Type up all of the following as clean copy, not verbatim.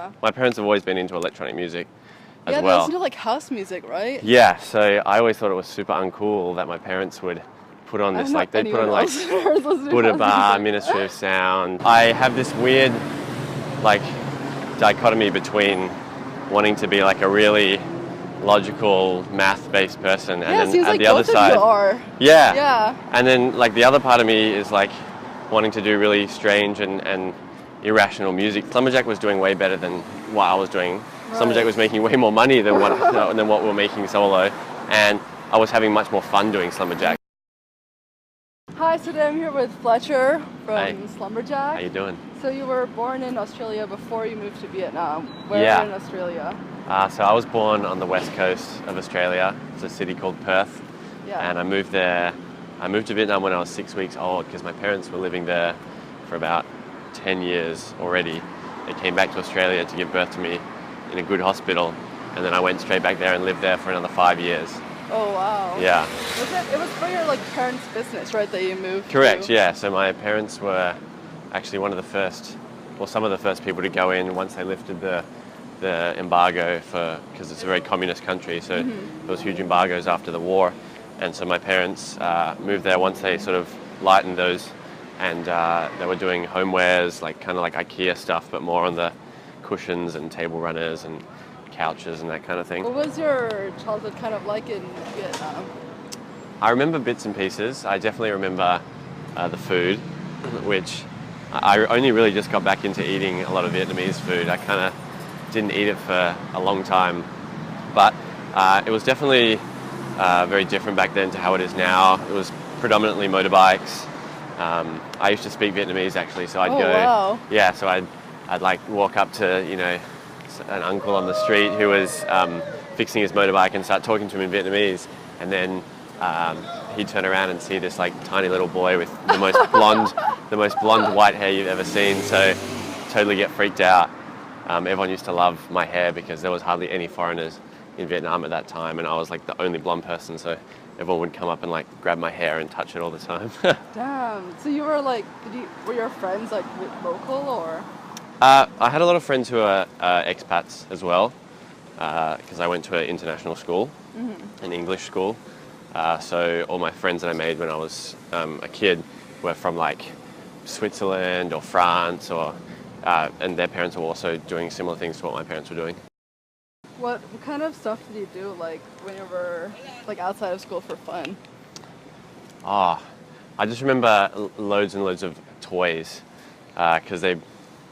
My parents have always been into electronic music as Yeah, they well. listen to like house music, right? Yeah, so I always thought it was super uncool that my parents would put on this, like they'd put on like Buddha Bar, Ministry of Sound. I have this weird like dichotomy between wanting to be like a really logical math-based person, and then seems at like the other both of side, you are. yeah, Yeah. and then like the other part of me is like wanting to do really strange and irrational music. Slumberjack was doing way better than what I was doing. Right. Slumberjack was making way more money than what we were making solo, and I was having much more fun doing Slumberjack. Hi, so today I'm here with Fletcher from Hey. Slumberjack. How you doing? So you were born in Australia before you moved to Vietnam. Where Yeah. in Australia? So I was born on the west coast of Australia. It's a city called Perth, Yeah. and I moved there. I moved to Vietnam when I was 6 weeks old because my parents were living there for about 10 years already. They came back to Australia to give birth to me in a good hospital, and then I went straight back there and lived there for another 5 years. Oh wow. Yeah. It was for your like parents' business, right? That you moved. Correct, to? yeah. So my parents were actually one of the first, well, some of the first people to go in once they lifted the embargo because it's a very communist country, so there was huge embargoes after the war, and so my parents moved there once they sort of lightened those, and they were doing homewares, like kind of like IKEA stuff, but more on the cushions and table runners and couches and that kind of thing. What was your childhood kind of like in Vietnam? I remember bits and pieces. I definitely remember the food, which I only really just got back into eating a lot of Vietnamese food. I kind of didn't eat it for a long time, but it was definitely very different back then to how it is now. It was predominantly motorbikes. I used to speak Vietnamese actually, so I'd go. Wow. Yeah, so I'd like walk up to an uncle on the street who was fixing his motorbike and start talking to him in Vietnamese, and then he'd turn around and see this like tiny little boy with the most blonde white hair you've ever seen. So totally get freaked out. Everyone used to love my hair because there was hardly any foreigners in Vietnam at that time, and I was like the only blonde person, so everyone would come up and like grab my hair and touch it all the time. Damn. So you were like, were your friends like local or? I had a lot of friends who are expats as well, because I went to an international school, an English school. So all my friends that I made when I was a kid were from like Switzerland or France, and their parents were also doing similar things to what my parents were doing. What kind of stuff did you do like when you were like outside of school for fun? I just remember loads and loads of toys, because they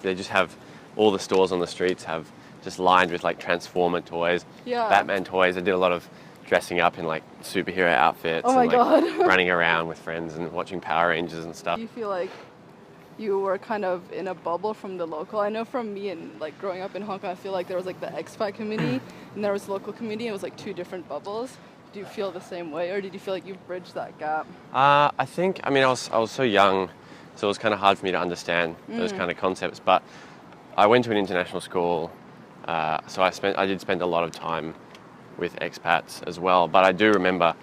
just have all the stores on the streets have just lined with like Transformer toys, Yeah. Batman toys. I did a lot of dressing up in like superhero outfits Oh my and like God. running around with friends and watching Power Rangers and stuff. Do you feel like you were kind of in a bubble from the local? I know from me and like growing up in Hong Kong, I feel like there was like the expat community and there was the local community. It was like two different bubbles. Do you feel the same way, or did you feel like you've bridged that gap? I mean, I was so young, so it was kind of hard for me to understand those kind of concepts. But I went to an international school, so I did spend a lot of time with expats as well. But I do remember,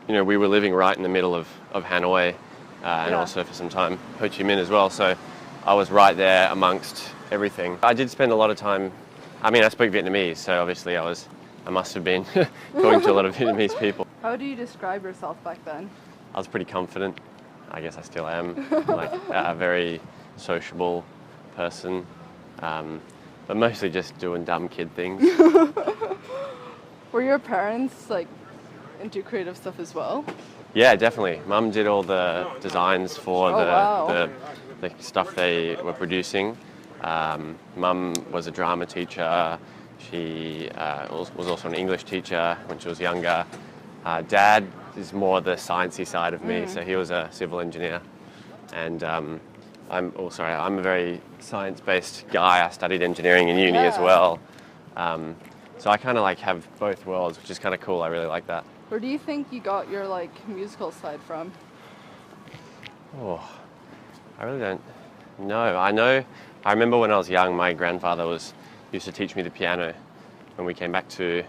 we were living right in the middle of Hanoi, and also for some time Ho Chi Minh as well. So I was right there amongst everything. I did spend a lot of time. I mean, I spoke Vietnamese, so obviously I must have been talking to a lot of Vietnamese people. How do you describe yourself back then? I was pretty confident. I guess I still am, like a very sociable person, but mostly just doing dumb kid things. Were your parents like into creative stuff as well? Yeah, definitely. Mum did all the designs for the stuff they were producing. Mum was a drama teacher. She was also an English teacher when she was younger. Dad is more the sciencey side of me, so he was a civil engineer. And I'm a very science-based guy. I studied engineering in uni as well. So I kind of like have both worlds, which is kind of cool. I really like that. Where do you think you got your like musical side from? Oh, I really don't know. I remember when I was young, my grandfather used to teach me the piano when we came back to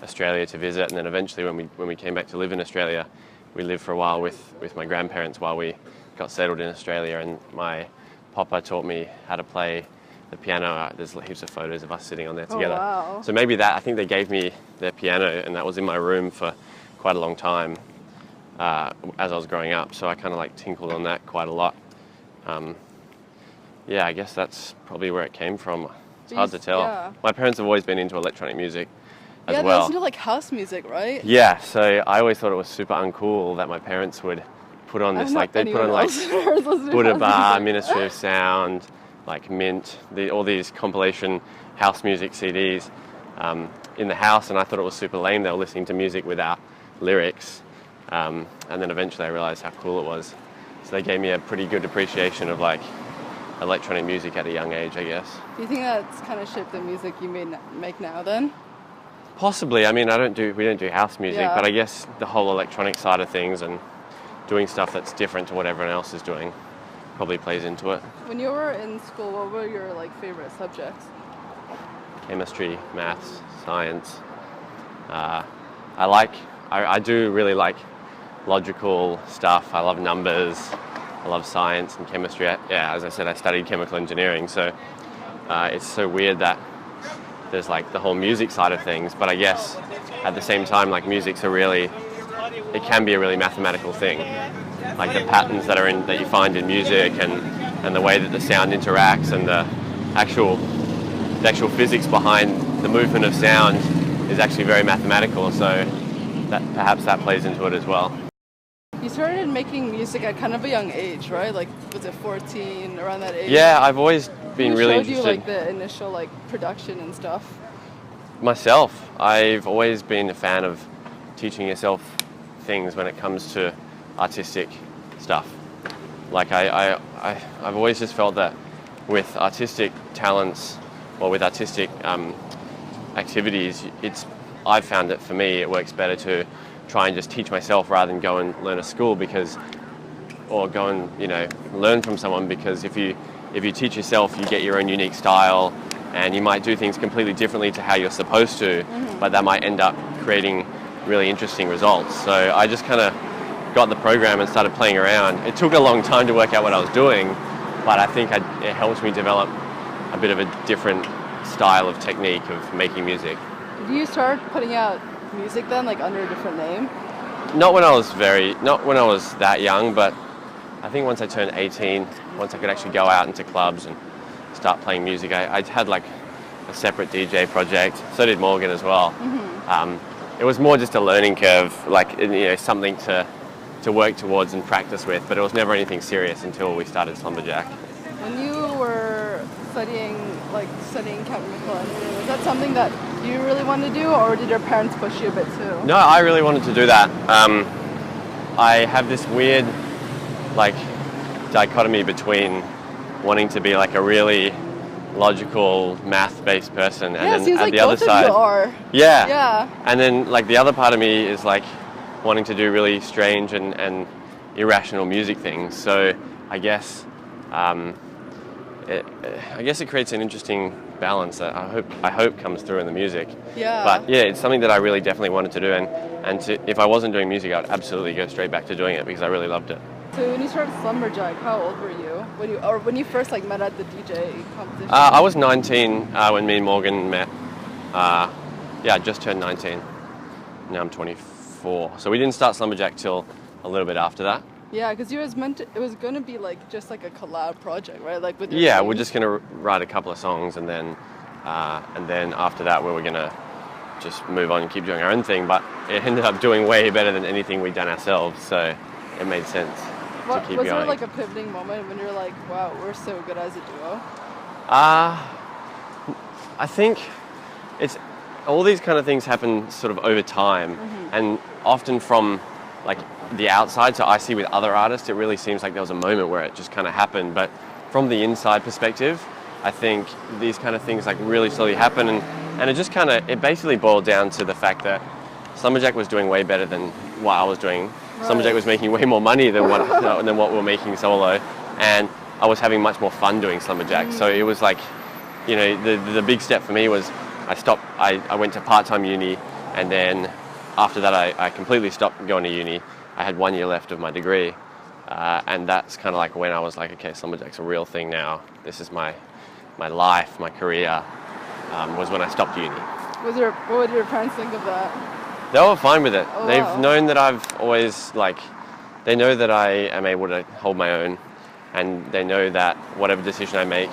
Australia to visit, and then eventually when we came back to live in Australia, we lived for a while with my grandparents while we got settled in Australia, and my papa taught me how to play the piano, there's heaps of photos of us sitting on there together. Oh, wow. So maybe that, I think they gave me their piano, and that was in my room for quite a long time as I was growing up. So I kind of like tinkled on that quite a lot. Yeah, I guess that's probably where it came from. It's hard to tell. Yeah. My parents have always been into electronic music as Yeah, they well. listen to like house music, right? Yeah, so I always thought it was super uncool that my parents would put on this, like they'd put on like Buddha Bar, Ministry of Sound, like Mint, all these compilation house music CDs in the house, and I thought it was super lame. They were listening to music without lyrics, and then eventually I realized how cool it was. So they gave me a pretty good appreciation of like electronic music at a young age, I guess. Do you think that's kind of shaped the music you make now then? Possibly. I mean, we don't do house music, Yeah. but I guess the whole electronic side of things and doing stuff that's different to what everyone else is doing probably plays into it. When you were in school, what were your like favorite subjects? Chemistry, maths, science. I do really like logical stuff. I love numbers. I love science and chemistry. Yeah, as I said, I studied chemical engineering, so it's so weird that there's like the whole music side of things, but I guess at the same time, like it can be a really mathematical thing. Like the patterns that you find in music and the way that the sound interacts and the actual physics behind the movement of sound is actually very mathematical, so perhaps that plays into it as well. You started making music at kind of a young age, right? Like, was it 14, around that age? Yeah, I've always been really interested. Who showed you like the initial like production and stuff? Myself. I've always been a fan of teaching yourself things when it comes to artistic stuff. Like I've always just felt that with artistic talents or with artistic activities, I've found that for me it works better to try and just teach myself rather than go and learn at school or go and learn from someone, because if you teach yourself, you get your own unique style, and you might do things completely differently to how you're supposed to, but that might end up creating really interesting results. So I just kind of got the program and started playing around. It took a long time to work out what I was doing, but I think it helped me develop a bit of a different style of technique of making music. Did you start putting out music then, like under a different name? Not when I was that young, but I think once I turned 18, once I could actually go out into clubs and start playing music, I had like a separate DJ project. So did Morgan as well. It was more just a learning curve, like something to work towards and practice with, but it was never anything serious until we started SLUMBERJACK. When you were studying chemical engineering, was that something that you really wanted to do, or did your parents push you a bit too? No, I really wanted to do that. I have this weird like dichotomy between wanting to be like a really logical math-based person, and then at the other side, yeah, and then like the other part of me is like wanting to do really strange and irrational music things. So I guess it creates an interesting balance that I hope comes through in the music. Yeah. But yeah, it's something that I really definitely wanted to do, and if I wasn't doing music, I'd absolutely go straight back to doing it because I really loved it. So when you started SLUMBERJACK, how old were you? When you first like met at the DJ competition? I was 19 when me and Morgan met. I just turned 19. Now I'm 24. So we didn't start SLUMBERJACK till a little bit after that. Yeah, because it was going to be like just like a collab project, right? Like with your team. Team. We're just going to write a couple of songs, and then after that we were going to just move on and keep doing our own thing. But it ended up doing way better than anything we'd done ourselves, so it made sense to keep going. Was there like a pivoting moment when you're like, wow, we're so good as a duo? I think it's all these kind of things happen sort of over time, and often from like the outside. So I see with other artists, it really seems like there was a moment where it just kind of happened. But from the inside perspective, I think these kind of things like really slowly happen, and it basically boiled down to the fact that SLUMBERJACK was doing way better than what I was doing. Right. SLUMBERJACK was making way more money than what we were making solo, and I was having much more fun doing SLUMBERJACK. So it was like, the big step for me was I went to part-time uni, and then after that I completely stopped going to uni. I had 1 year left of my degree, and that's kind of like when I was like, okay, SLUMBERJACK's a real thing now. This is my my life, my career, was when I stopped uni. What would your parents think of that? They were fine with it. Oh, They've wow. known that I've always, they know that I am able to hold my own, and they know that whatever decision I make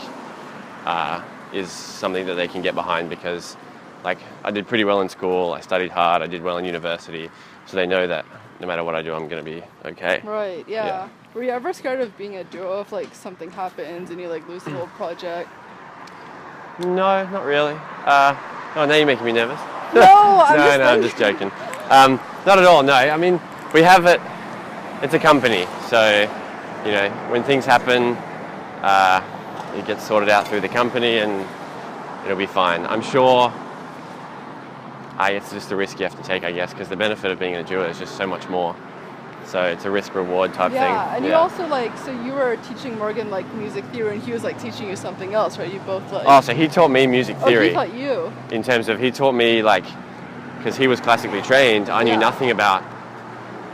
is something that they can get behind, because I did pretty well in school, I studied hard, I did well in university, so they know that no matter what I do, I'm going to be okay. Right, yeah. Were you ever scared of being a duo if something happens and you lose the whole project? No, not really. Oh, now you're making me nervous. No, I'm just joking. Not at all, no. I mean, we have it, it's a company, so, when things happen, it gets sorted out through the company and it'll be fine. I'm sure it's just a risk you have to take, I guess, because the benefit of being in a duo is just so much more. So it's a risk-reward type thing. Yeah, and you also so you were teaching Morgan music theory, and he was teaching you something else, right? You both Oh, so he taught me music theory. Oh, he taught you. In terms of, he taught me because he was classically trained, I knew nothing about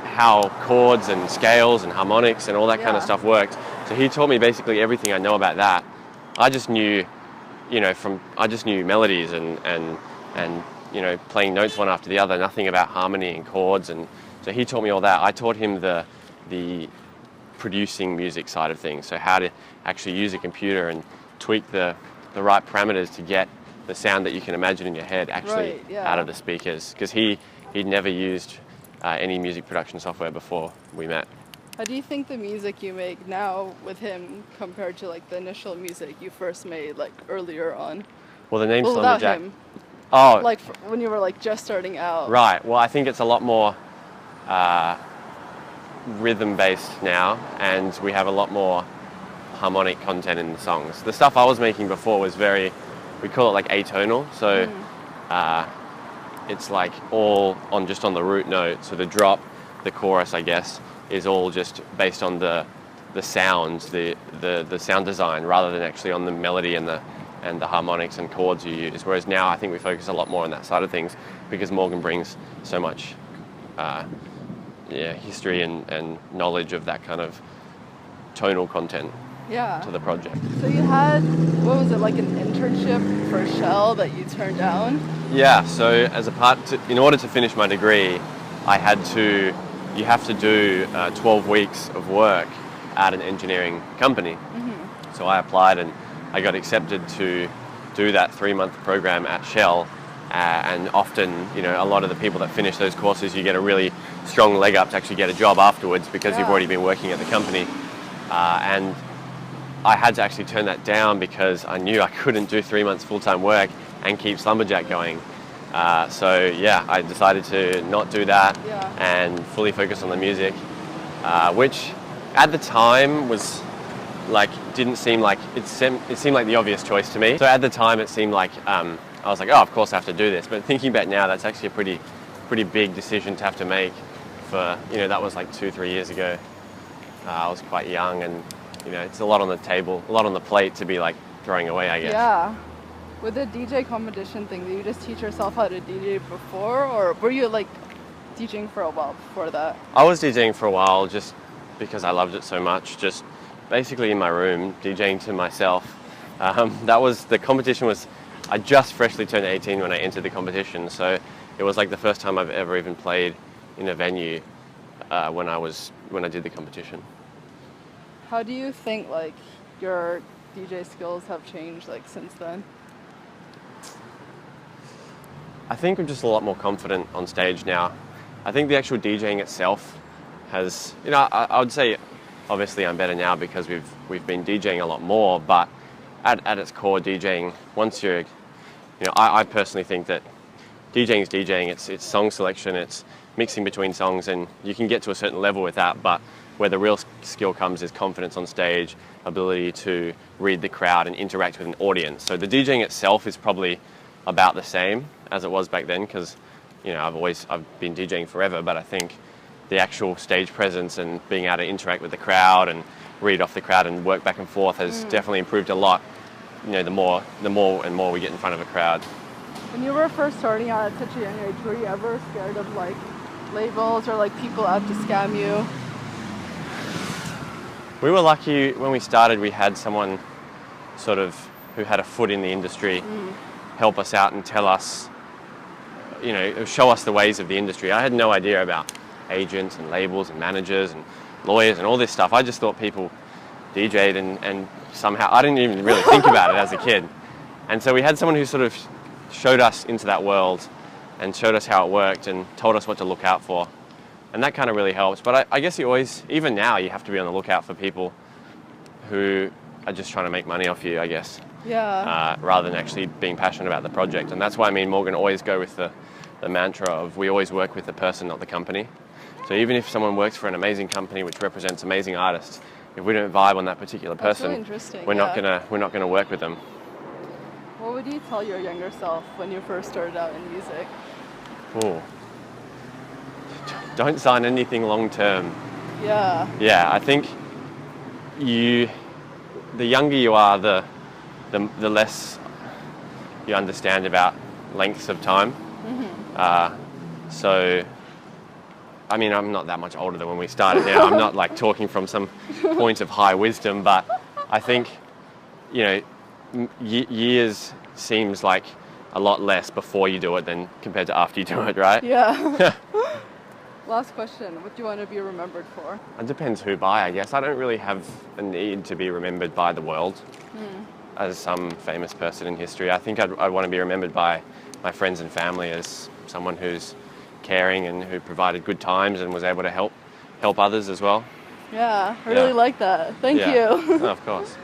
how chords and scales and harmonics and all that kind of stuff worked. So he taught me basically everything I know about that. I just knew, I just knew melodies and playing notes one after the other, nothing about harmony and chords, and so he taught me all that. I taught him the producing music side of things, so how to actually use a computer and tweak the right parameters to get the sound that you can imagine in your head actually out of the speakers, because he'd never used any music production software before we met. How do you think the music you make now with him compared to the initial music you first made earlier on? Well, the name without SLUMBERJAck. him. Oh, when you were just starting out. Right. Well, I think it's a lot more rhythm-based now, and we have a lot more harmonic content in the songs. The stuff I was making before was we call it atonal, so it's all on the root note. So the drop, the chorus, I guess, is all just based on the sounds, the sound design, rather than actually on the melody and the harmonics and chords you use. Whereas now I think we focus a lot more on that side of things, because Morgan brings so much history and knowledge of that kind of tonal content to the project. So you had, what was it, an internship for Shell that you turned down? Yeah, so in order to finish my degree, you have to do 12 weeks of work at an engineering company. Mm-hmm. So I applied and I got accepted to do that 3-month program at Shell. And often, a lot of the people that finish those courses, you get a really strong leg up to actually get a job afterwards, because you've already been working at the company. And I had to actually turn that down because I knew I couldn't do 3 months full-time work and keep SLUMBERJACK going. I decided to not do that and fully focus on the music, which at the time was didn't seem it seemed like the obvious choice to me. So at the time it seemed I was of course I have to do this. But thinking back now, that's actually a pretty big decision to have to make. For that was 2-3 years ago. I was quite young, and it's a lot on the table, a lot on the plate to be throwing away, I guess. Yeah. With the DJ competition thing, did you just teach yourself how to DJ before, or were you DJing for a while before that? I was DJing for a while just because I loved it so much, just basically in my room, DJing to myself. The competition was, I just freshly turned 18 when I entered the competition, so it was the first time I've ever even played in a venue when I did the competition. How do you think your DJ skills have changed since then? I think I'm just a lot more confident on stage now. I think the actual DJing itself has, I would say obviously I'm better now because we've been DJing a lot more, but at its core, DJing, once you're, I personally think that DJing is DJing, it's song selection, it's mixing between songs, and you can get to a certain level with that, but where the real skill comes is confidence on stage, ability to read the crowd and interact with an audience. So the DJing itself is probably about the same as it was back then, because I've been DJing forever, but I think the actual stage presence and being able to interact with the crowd and read off the crowd and work back and forth has definitely improved a lot. The more and more we get in front of a crowd. When you were first starting out at such a young age, were you ever scared of labels or people out to scam you? We were lucky when we started. We had someone sort of who had a foot in the industry help us out and tell us, you know, show us the ways of the industry. I had no idea about agents and labels and managers and lawyers and all this stuff. I just thought people DJ'd and somehow, I didn't even really think about it as a kid. And so we had someone who sort of showed us into that world and showed us how it worked and told us what to look out for. And that kind of really helps. But I guess you always, even now, you have to be on the lookout for people who are just trying to make money off you, I guess. Yeah. Rather than actually being passionate about the project. And that's why me and Morgan always go with the mantra of we always work with the person, not the company. So even if someone works for an amazing company which represents amazing artists, if we don't vibe on that particular person, really we're not gonna work with them. What would you tell your younger self when you first started out in music? Oh, don't sign anything long term. Yeah. Yeah, I think the younger you are, the less you understand about lengths of time. So, I mean, I'm not that much older than when we started now. I'm not like talking from some point of high wisdom, but I think, you know, years seems like a lot less before you do it than compared to after you do it, right? Yeah. Last question. What do you want to be remembered for? It depends who by, I guess. I don't really have a need to be remembered by the world as some famous person in history. I think I'd want to be remembered by my friends and family as someone who's caring and who provided good times and was able to help others as well. Yeah, I really like that. Thank you. Oh, of course.